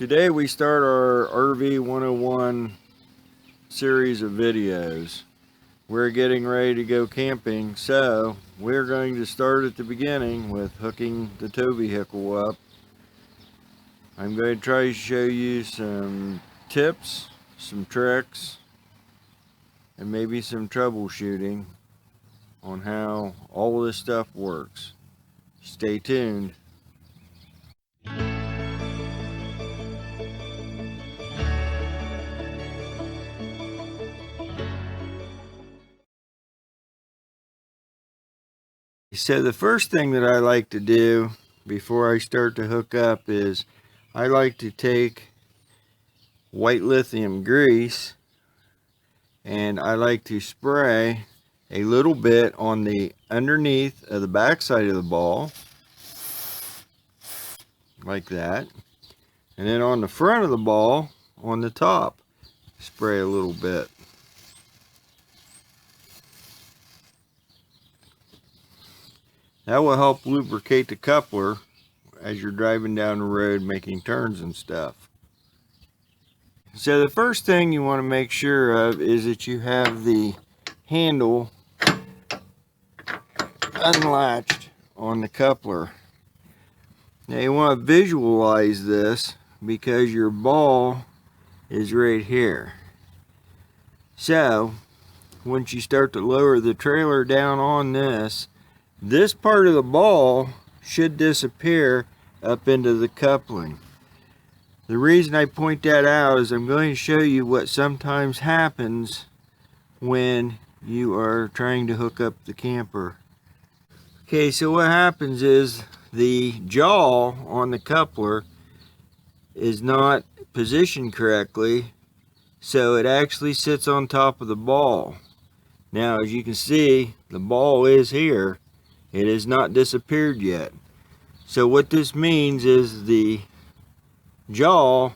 Today we start our RV 101 series of videos. We're getting ready to go camping, so we're going to start at the beginning with hooking the tow vehicle up. I'm going to try to show you some tips, some tricks, and maybe some troubleshooting on how all of this stuff works. Stay tuned. So the first thing that I like to do before I start to hook up is I like to take white lithium grease and I like to spray a little bit on the underneath of the back side of the ball, like that, and then on the front of the ball, on the top, spray a little bit. That will help lubricate the coupler as you're driving down the road making turns and stuff. So the first thing you want to make sure of is that you have the handle unlatched on the coupler. Now you want to visualize this because your ball is right here. So once you start to lower the trailer down on this part of the ball should disappear up into the coupling. The reason I point that out is I'm going to show you what sometimes happens when you are trying to hook up the camper. Okay, so what happens is the jaw on the coupler is not positioned correctly, so it actually sits on top of the ball. Now, as you can see, the ball is here. It has not disappeared yet. So what this means is the jaw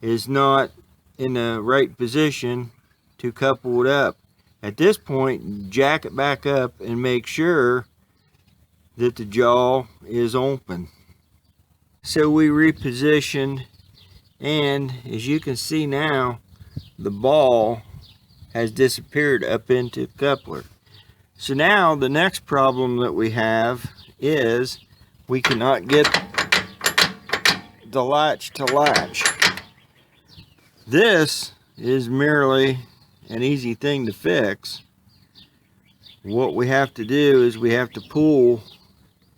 is not in the right position to couple it up. At this point, jack it back up and make sure that the jaw is open. So we repositioned, and as you can see now, the ball has disappeared up into the coupler. So now the next problem that we have is we cannot get the latch to latch. This is merely an easy thing to fix. What we have to do is we have to pull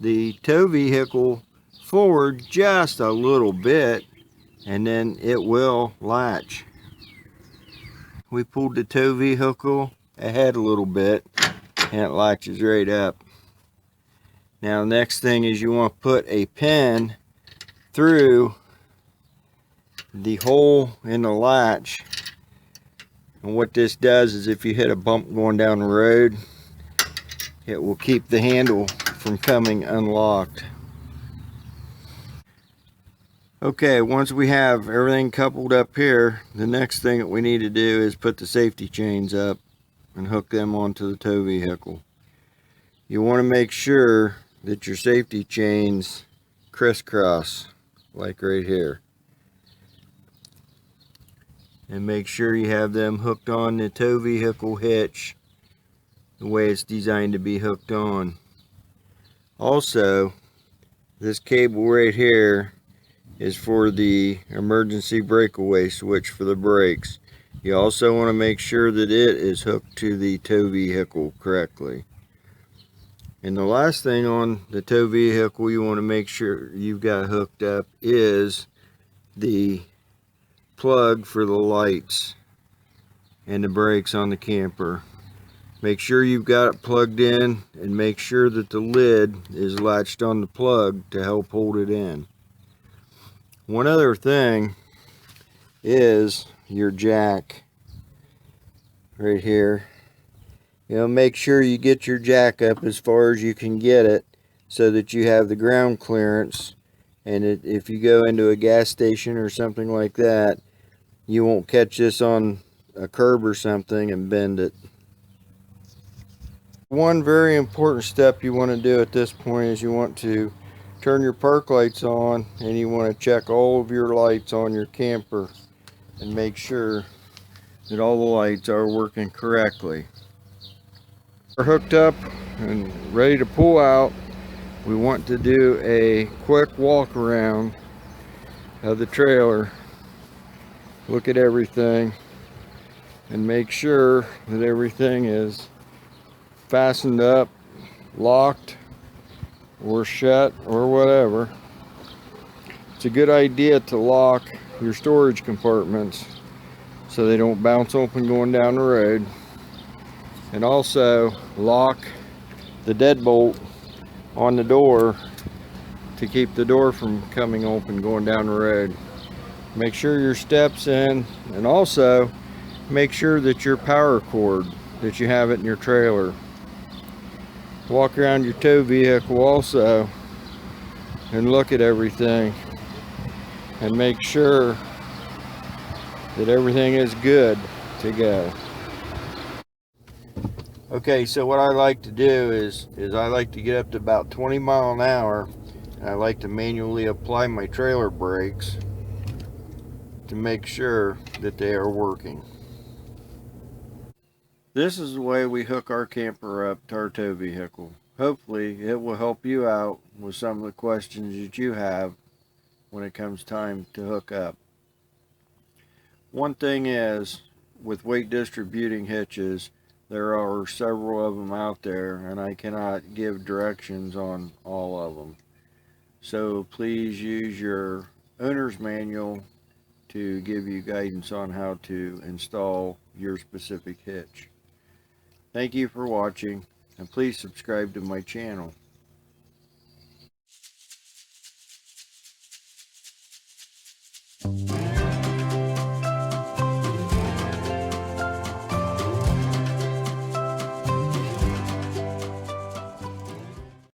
the tow vehicle forward just a little bit and then it will latch. We pulled the tow vehicle ahead a little bit and it latches right up. Now next thing is you want to put a pin through the hole in the latch, and what this does is if you hit a bump going down the road, it will keep the handle from coming unlocked. Okay, once we have everything coupled up here, the next thing that we need to do is put the safety chains up and hook them onto the tow vehicle. You want to make sure that your safety chains crisscross, like right here. And make sure you have them hooked on the tow vehicle hitch the way it's designed to be hooked on. Also, this cable right here is for the emergency breakaway switch for the brakes. You also want to make sure that it is hooked to the tow vehicle correctly. And the last thing on the tow vehicle you want to make sure you've got hooked up is the plug for the lights and the brakes on the camper. Make sure you've got it plugged in and make sure that the lid is latched on the plug to help hold it in. One other thing is your jack right here. You know, make sure you get your jack up as far as you can get it so that you have the ground clearance, and if you go into a gas station or something like that, you won't catch this on a curb or something and bend it. One very important step you want to do at this point is you want to turn your park lights on, and you want to check all of your lights on your camper and make sure that all the lights are working correctly. We're hooked up and ready to pull out. We want to do a quick walk around of the trailer, look at everything, and make sure that everything is fastened up, locked, or shut, or whatever. It's a good idea to lock your storage compartments so they don't bounce open going down the road, and also lock the deadbolt on the door to keep the door from coming open going down the road. Make sure your steps in, and also make sure that your power cord, that you have it in your trailer. Walk around your tow vehicle also and look at everything and make sure that everything is good to go. Okay, so what I like to do is I like to get up to about 20 miles an hour, and I like to manually apply my trailer brakes to make sure that they are working. This is the way we hook our camper up to our tow vehicle. Hopefully it will help you out with some of the questions that you have when it comes time to hook up. One thing is, with weight distributing hitches, there are several of them out there, and I cannot give directions on all of them. So please use your owner's manual to give you guidance on how to install your specific hitch. Thank you for watching, and please subscribe to my channel.